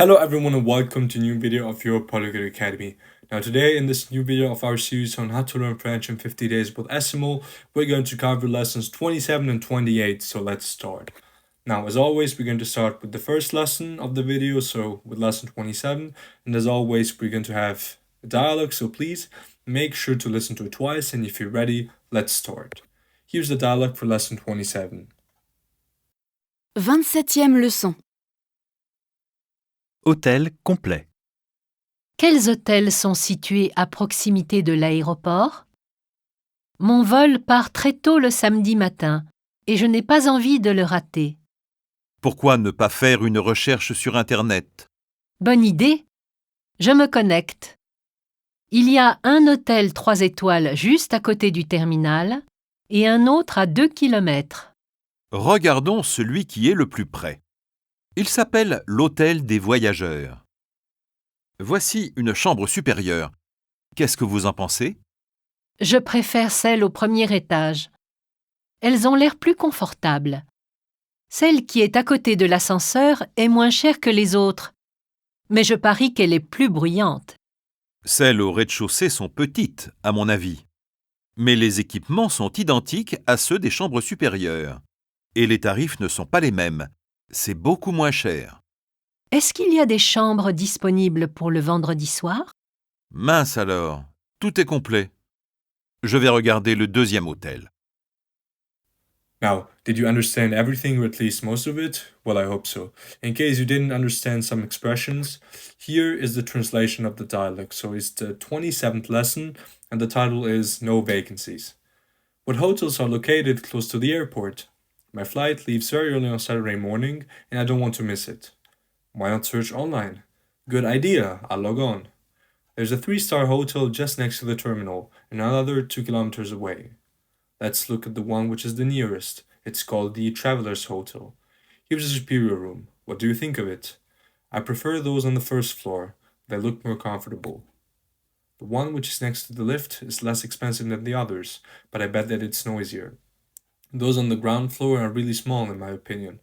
Hello everyone and welcome to a new video of Your Polyglot Academy. Now today in this new video of our series on how to learn French in 50 days with Essimo, we're going to cover lessons 27 and 28, so let's start. Now as always we're going to start with the first lesson of the video, so with lesson 27, and as always we're going to have a dialogue, so please make sure to listen to it twice, and if you're ready, let's start. Here's the dialogue for lesson 27. 27e leçon. Hôtel complet. Quels hôtels sont situés à proximité de l'aéroport? Mon vol part très tôt le samedi matin et je n'ai pas envie de le rater. Pourquoi ne pas faire une recherche sur Internet? Bonne idée! Je me connecte. Il y a un hôtel 3 étoiles juste à côté du terminal et un autre à 2 kilomètres. Regardons celui qui est le plus près. Il s'appelle l'hôtel des voyageurs. Voici une chambre supérieure. Qu'est-ce que vous en pensez? Je préfère celles au premier étage. Elles ont l'air plus confortables. Celle qui est à côté de l'ascenseur est moins chère que les autres, mais je parie qu'elle est plus bruyante. Celles au rez-de-chaussée sont petites, à mon avis. Mais les équipements sont identiques à ceux des chambres supérieures. Et les tarifs ne sont pas les mêmes. C'est beaucoup moins cher. Est-ce qu'il y a des chambres disponibles pour le vendredi soir? Mince alors, tout est complet. Je vais regarder le deuxième hôtel. Now, did you understand everything or at least most of it? Well, I hope so. In case you didn't understand some expressions, here is the translation of the dialogue. So it's the 27th lesson and the title is No Vacancies. What hotels are located close to the airport? My flight leaves very early on Saturday morning and I don't want to miss it. Why not search online? Good idea, I'll log on. There's a 3-star hotel just next to the terminal and another 2 kilometers away. Let's look at the one which is the nearest. It's called the Travelers Hotel. Here's a superior room. What do you think of it? I prefer those on the first floor. They look more comfortable. The one which is next to the lift is less expensive than the others, but I bet that it's noisier. Those on the ground floor are really small in my opinion,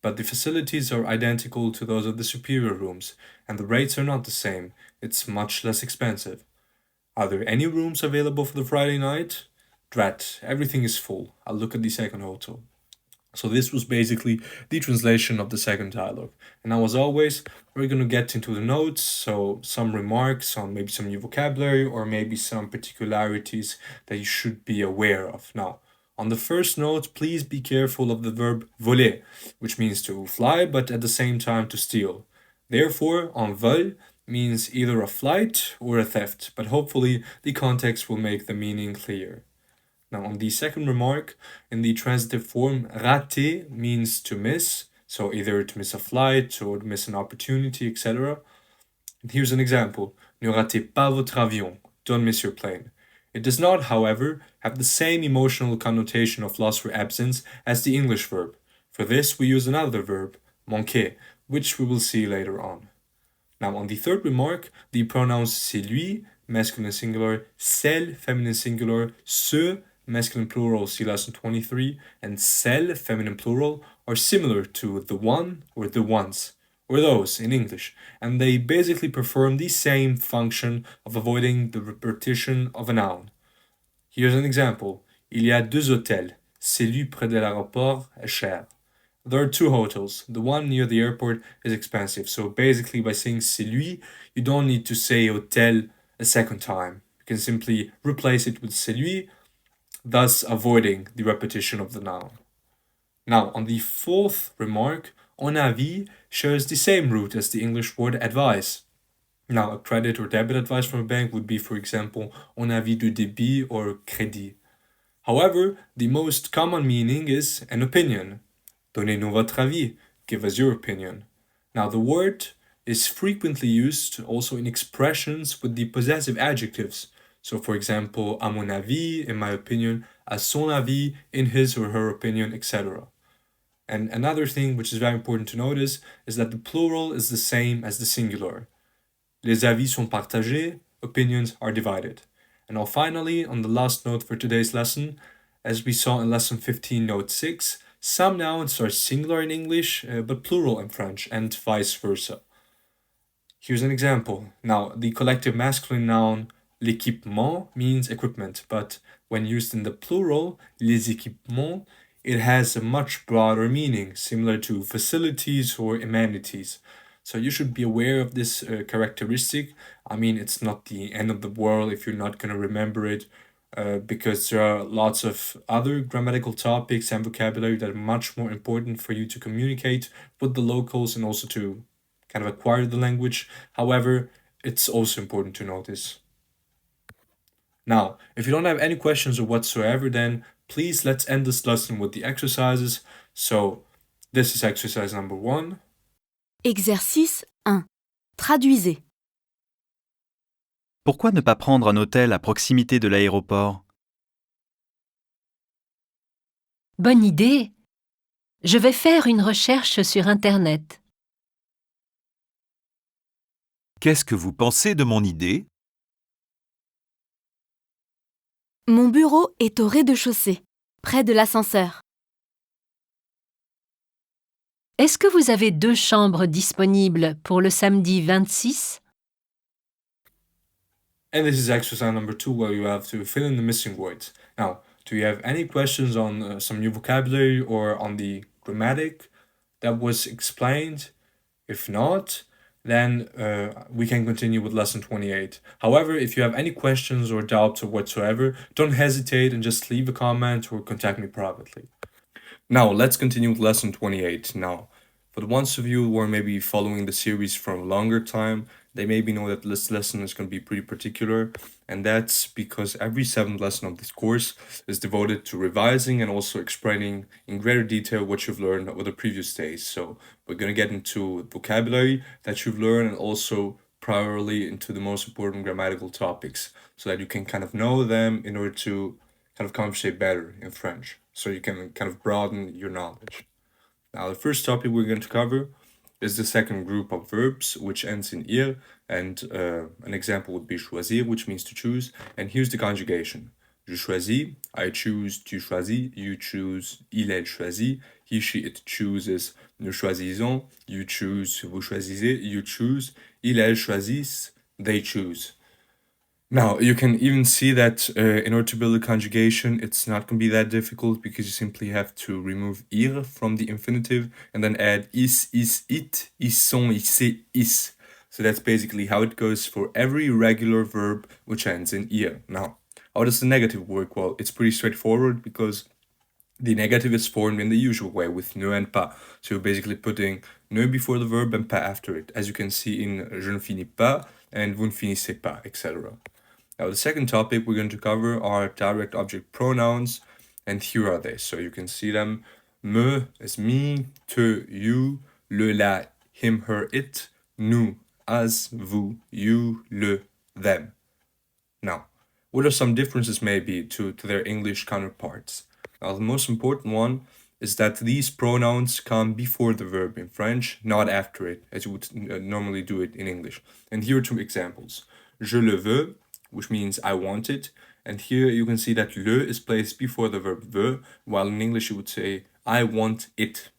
but the facilities are identical to those of the superior rooms, and the rates are not the same. It's much less expensive. Are there any rooms available for the Friday night? Drat, everything is full. I'll look at the second hotel. So this was basically the translation of the second dialogue. And now as always, we're going to get into the notes, so some remarks on maybe some new vocabulary or maybe some particularities that you should be aware of. Now, on the first note, please be careful of the verb voler, which means to fly, but at the same time to steal. Therefore, en vol means either a flight or a theft, but hopefully the context will make the meaning clear. Now, on the second remark, in the transitive form, rater means to miss, so either to miss a flight or to miss an opportunity, etc. And here's an example. Ne ratez pas votre avion. Don't miss your plane. It does not, however, have the same emotional connotation of loss or absence as the English verb. For this, we use another verb, manquer, which we will see later on. Now, on the third remark, the pronouns c'est lui, masculine singular, celle, feminine singular, ce, masculine plural, see lesson 23, and celle, feminine plural, are similar to the one or the ones, or those in English, and they basically perform the same function of avoiding the repetition of a noun. Here's an example. Il y a 2 hôtels. Celui près de l'aéroport est cher. There are 2 hotels. The one near the airport is expensive. So basically by saying celui, you don't need to say hôtel a second time. You can simply replace it with celui, thus avoiding the repetition of the noun. Now, on the fourth remark, en avis shares the same root as the English word advice. Now, a credit or debit advice from a bank would be, for example, en avis de débit or crédit. However, the most common meaning is an opinion. Donnez-nous votre avis. Give us your opinion. Now, the word is frequently used also in expressions with the possessive adjectives. So, for example, à mon avis, in my opinion, à son avis, in his or her opinion, etc. And another thing which is very important to notice is that the plural is the same as the singular. Les avis sont partagés, opinions are divided. And now finally, on the last note for today's lesson, as we saw in lesson 15, note 6, some nouns are singular in English, but plural in French, and vice versa. Here's an example. Now, the collective masculine noun l'équipement means equipment, but when used in the plural, les équipements, it has a much broader meaning, similar to facilities or amenities. So you should be aware of this characteristic. I mean, it's not the end of the world if you're not going to remember it, because there are lots of other grammatical topics and vocabulary that are much more important for you to communicate with the locals and also to kind of acquire the language. However, it's also important to notice. Now, if you don't have any questions or whatsoever, then please let's end this lesson with the exercises. So, this is exercise number 1. Exercice 1. Traduisez. Pourquoi ne pas prendre un hôtel à proximité de l'aéroport? Bonne idée. Je vais faire une recherche sur Internet. Qu'est-ce que vous pensez de mon idée? Mon bureau est au rez-de-chaussée, près de l'ascenseur. Est-ce que vous avez 2 chambres disponibles pour le samedi 26? And this is exercise number 2, where you have to fill in the missing words. Now, do you have any questions on some new vocabulary or on the grammatic that was explained? If not, then we can continue with lesson 28. However, if you have any questions or doubts or whatsoever, don't hesitate and just leave a comment or contact me privately. Now, let's continue with lesson 28. Now, for the ones of you who are maybe following the series for a longer time, they maybe know that this lesson is going to be pretty particular, and that's because every 7th lesson of this course is devoted to revising and also explaining in greater detail what you've learned over the previous days. So we're going to get into vocabulary that you've learned and also primarily into the most important grammatical topics so that you can kind of know them in order to kind of conversate better in French, so you can kind of broaden your knowledge. Now, the first topic we're going to cover is the second group of verbs, which ends in ir, and an example would be choisir, which means to choose, and here's the conjugation. Je choisis, I choose, tu choisis, you choose, il, elle choisit, he, she, it chooses, nous choisissons, you choose, vous choisissez, you choose, il, elle choisissent, they choose. Now, you can even see that in order to build a conjugation, it's not going to be that difficult because you simply have to remove ir from the infinitive and then add is, it, ils sont, ils, c'est, is. So that's basically how it goes for every regular verb which ends in ir. Now, how does the negative work? Well, it's pretty straightforward because the negative is formed in the usual way with ne and pas. So you're basically putting ne before the verb and pas after it, as you can see in je ne finis pas and vous ne finissez pas, etc. Now, the second topic we're going to cover are direct object pronouns, and here are they. So you can see them. Me is me, te, you, le, la, him, her, it, nous, us, vous, you, le, them. Now, what are some differences maybe to their English counterparts? Now, the most important one is that these pronouns come before the verb in French, not after it, as you would normally do it in English. And here are 2 examples. Je le veux, which means I want it. And here you can see that le is placed before the verb veut, while in English you would say I want it.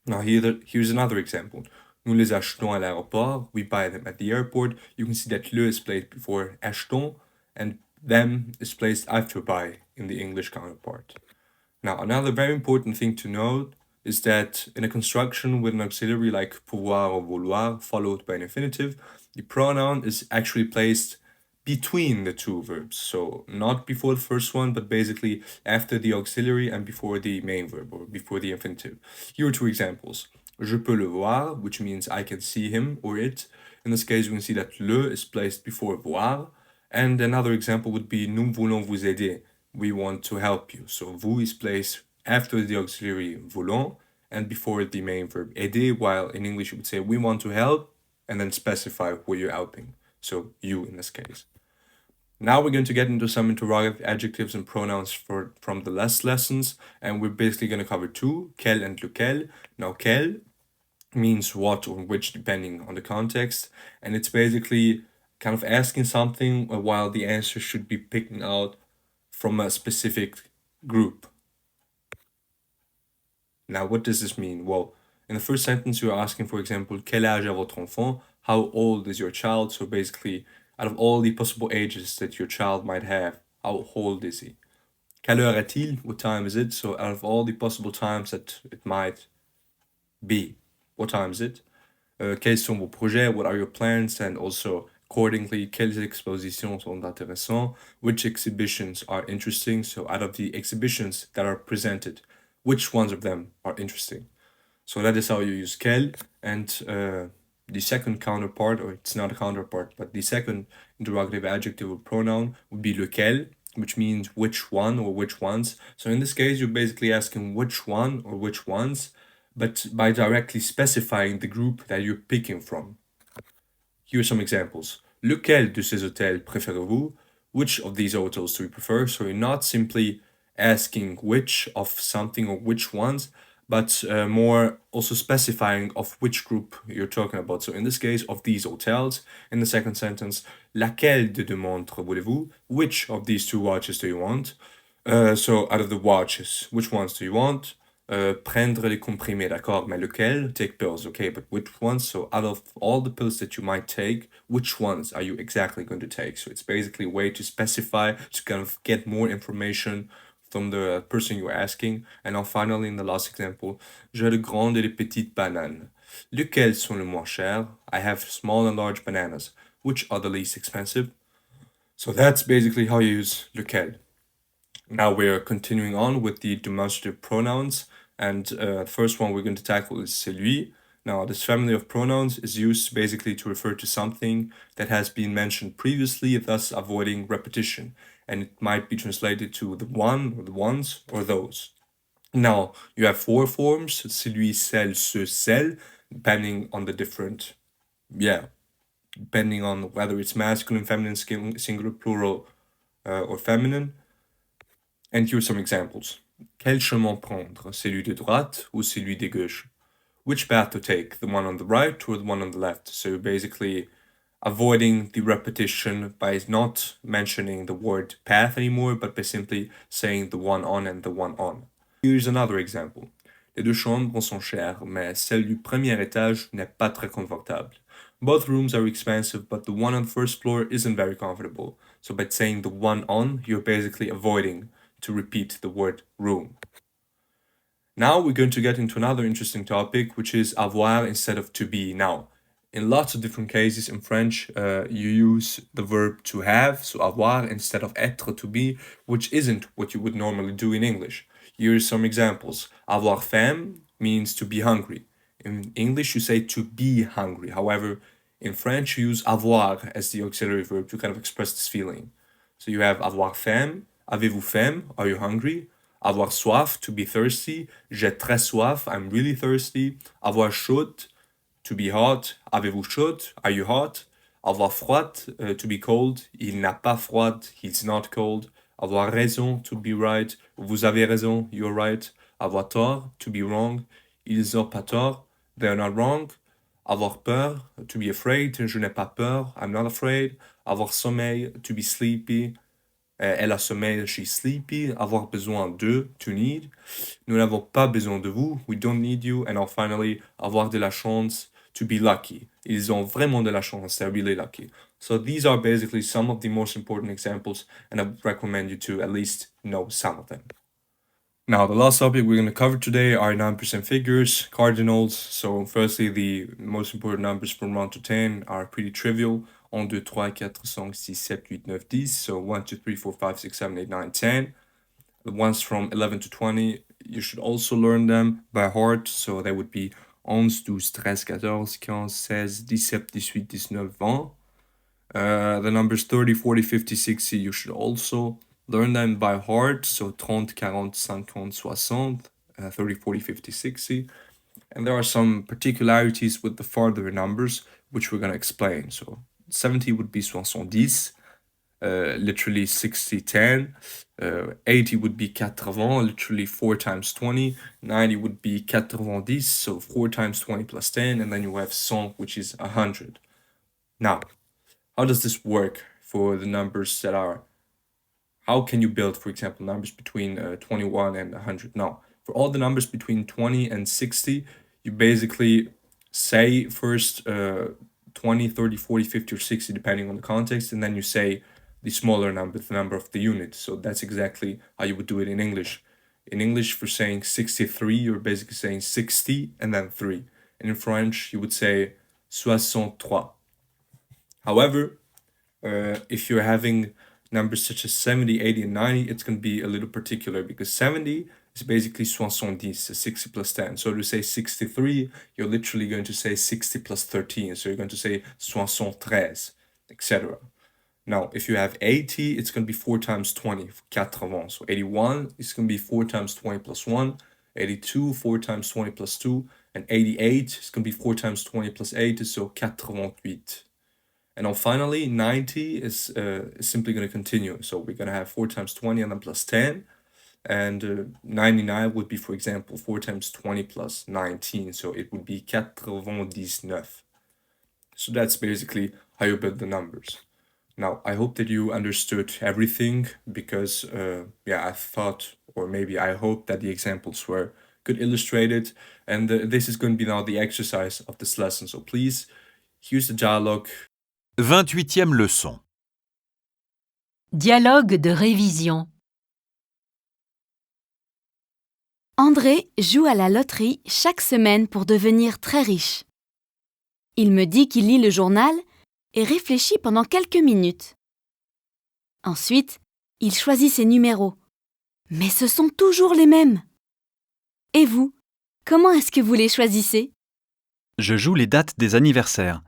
Now here's another example. Nous les achetons à l'aéroport. We buy them at the airport. You can see that le is placed before achetons, and them is placed after buy in the English counterpart. Now, another very important thing to note is that in a construction with an auxiliary like pouvoir or vouloir followed by an infinitive, the pronoun is actually placed between the 2 verbs. So not before the first one, but basically after the auxiliary and before the main verb or before the infinitive. Here are 2 examples. Je peux le voir, which means I can see him or it. In this case, you can see that le is placed before voir. And another example would be nous voulons vous aider. We want to help you. So vous is placed after the auxiliary voulons and before the main verb aider, while in English you would say we want to help and then specify who you're helping. So you in this case. Now we're going to get into some interrogative adjectives and pronouns from the last lessons, and we're basically going to cover 2, quel and lequel. Now, quel means what or which depending on the context, and it's basically kind of asking something while the answer should be picking out from a specific group. Now, what does this mean? Well, in the first sentence, you're asking, for example, quel âge a votre enfant? how old is your child? So basically, out of all the possible ages that your child might have, how old is he? Quelle heure est-il? What time is it? So out of all the possible times that it might be, what time is it? Quels sont vos projets? What are your plans? And also, accordingly, quelles expositions sont intéressantes? Which exhibitions are interesting? So out of the exhibitions that are presented, which ones of them are interesting? So that is how you use quel. And the second counterpart, or it's not a counterpart, but the second interrogative adjective or pronoun would be lequel, which means which one or which ones. So in this case, you're basically asking which one or which ones, but by directly specifying the group that you're picking from. Here are some examples. Lequel de ces hôtels préférez-vous? Which of these hotels do you prefer? So you're not simply asking which of something or which ones, but more also specifying of which group you're talking about. So in this case, of these hotels. In the second sentence, laquelle de deux montres voulez-vous? Which of these two watches do you want? So out of the watches, which ones do you want? Prendre les comprimés, d'accord, mais lequel? Take pills, okay, but which ones? So out of all the pills that you might take, which ones are you exactly going to take? So it's basically a way to specify, to kind of get more information from the person you're asking. And now finally, in the last example, j'ai de grandes et de petites bananes. Lesquelles sont les moins chères? I have small and large bananas. Which are the least expensive? So that's basically how you use lequel. Now we're continuing on with the demonstrative pronouns, and the first one we're going to tackle is celui. Now, this family of pronouns is used basically to refer to something that has been mentioned previously, thus avoiding repetition, and it might be translated to the one, or the ones, or those. Now, you have four forms, celui, celle, ce, celle, depending on the different, depending on whether it's masculine, feminine, singular, plural, or feminine. And here are some examples. Quel chemin prendre? Celui de droite ou celui de gauche? Which path to take? The one on the right or the one on the left? So basically avoiding the repetition by not mentioning the word path anymore, but by simply saying the one on and the one on. Here's another example. Les deux chambres sont chères, mais celle du premier étage n'est pas très confortable. Both rooms are expensive, but the one on the first floor isn't very comfortable. So by saying the one on, you're basically avoiding to repeat the word room. Now we're going to get into another interesting topic, which is avoir instead of to be. Now, in lots of different cases in French, you use the verb to have, so avoir instead of être, to be, which isn't what you would normally do in English. Here are some examples. Avoir faim means to be hungry. In English, you say to be hungry. However, in French, you use avoir as the auxiliary verb to kind of express this feeling. So you have avoir faim, avez-vous faim, are you hungry? Avoir soif, to be thirsty. J'ai très soif, I'm really thirsty. Avoir chaud, to be hot. Avez-vous chaud, are you hot? Avoir froid, to be cold. Il n'a pas froid, he's not cold. Avoir raison, to be right. Vous avez raison, you're right. Avoir tort, to be wrong. Ils ont pas tort, they're not wrong. Avoir peur, to be afraid. Je n'ai pas peur, I'm not afraid. Avoir sommeil, to be sleepy. Elle a sommeil, she's sleepy. Avoir besoin de, to need. Nous n'avons pas besoin de vous, we don't need you. And now finally, avoir de la chance, to be lucky. Ils ont vraiment de la chance, they're really lucky. So these are basically some of the most important examples, and I would recommend you to at least know some of them. Now, the last topic we're going to cover today are 9% figures, cardinals. So firstly, the most important numbers from 1 to 10 are pretty trivial. 1, 2, 3, 4, 5, 6, 7, 8, 9, 10. So 1, 2, 3, 4, 5, 6, 7, 8, 9, 10. The ones from 11 to 20, you should also learn them by heart. So they would be 11, 12, 13, 14, 15, 16, 17, 18, 19, 20. The numbers 30, 40, 50, 60, you should also learn them by heart. So 30, 40, 50, 60, 30, 40, 50, 60. And there are some particularities with the farther numbers, which we're going to explain. So 70 would be 70, literally 60, 10. 80 would be 80, literally 4 times 20. 90 would be 90, so 4 times 20 plus 10. And then you have 100, which is 100. Now, how does this work for the numbers that are... How can you build, for example, numbers between 21 and 100? Now, for all the numbers between 20 and 60, you basically say first 20 20, 30, 40, 50, or 60, depending on the context, and then you say the smaller number, the number of the unit. So that's exactly how you would do it in English. In English, for saying 63, you're basically saying 60 and then 3. And in French, you would say 63. However, if you're having numbers such as 70, 80, and 90, it's going to be a little particular because 70 is basically 70, so 60 plus 10. So to say 63, you're literally going to say 60 plus 13. So you're going to say 73, etc. Now, if you have 80, it's going to be 4 times 20, 80. So 81 is going to be 4 times 20 plus 1. 82, 4 times 20 plus 2. And 88 is going to be 4 times 20 plus 8, so 88. And then finally, 90 is simply going to continue. So we're going to have 4 times 20 and then plus 10. And 99 would be, for example, 4 times 20 plus 19. So it would be 99. So that's basically how you build the numbers. Now, I hope that you understood everything because, I thought, or maybe I hope that the examples were good illustrated. And this is going to be now the exercise of this lesson. So please use the dialogue. 28e leçon. Dialogue de révision. André joue à la loterie chaque semaine pour devenir très riche. Il me dit qu'il lit le journal et réfléchit pendant quelques minutes. Ensuite, il choisit ses numéros. Mais ce sont toujours les mêmes. Et vous, comment est-ce que vous les choisissez ? Je joue les dates des anniversaires.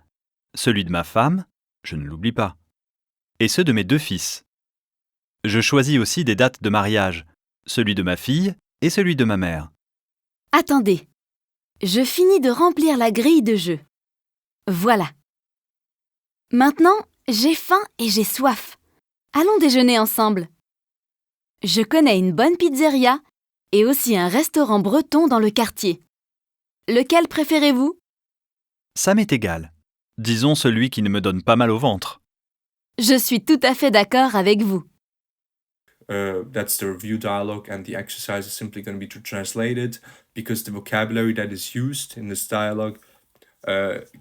Celui de ma femme, je ne l'oublie pas. Et ceux de mes 2 fils. Je choisis aussi des dates de mariage. Celui de ma fille et celui de ma mère. Attendez, je finis de remplir la grille de jeu. Voilà. Maintenant, j'ai faim et j'ai soif. Allons déjeuner ensemble. Je connais une bonne pizzeria et aussi un restaurant breton dans le quartier. Lequel préférez-vous ? Ça m'est égal. Disons celui qui ne me donne pas mal au ventre. Je suis tout à fait d'accord avec vous. That's the review dialogue, and the exercise is simply going to be to translate it because the vocabulary that is used in this dialogue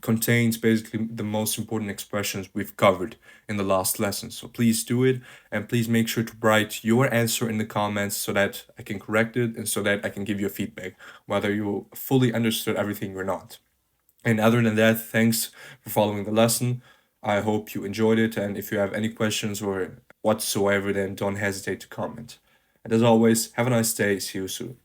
contains basically the most important expressions we've covered in the last lesson. So please do it, and please make sure to write your answer in the comments so that I can correct it and so that I can give you a feedback, whether you fully understood everything or not. And other than that, thanks for following the lesson. I hope you enjoyed it, and if you have any questions or whatsoever, then don't hesitate to comment. And as always, have a nice day. See you soon.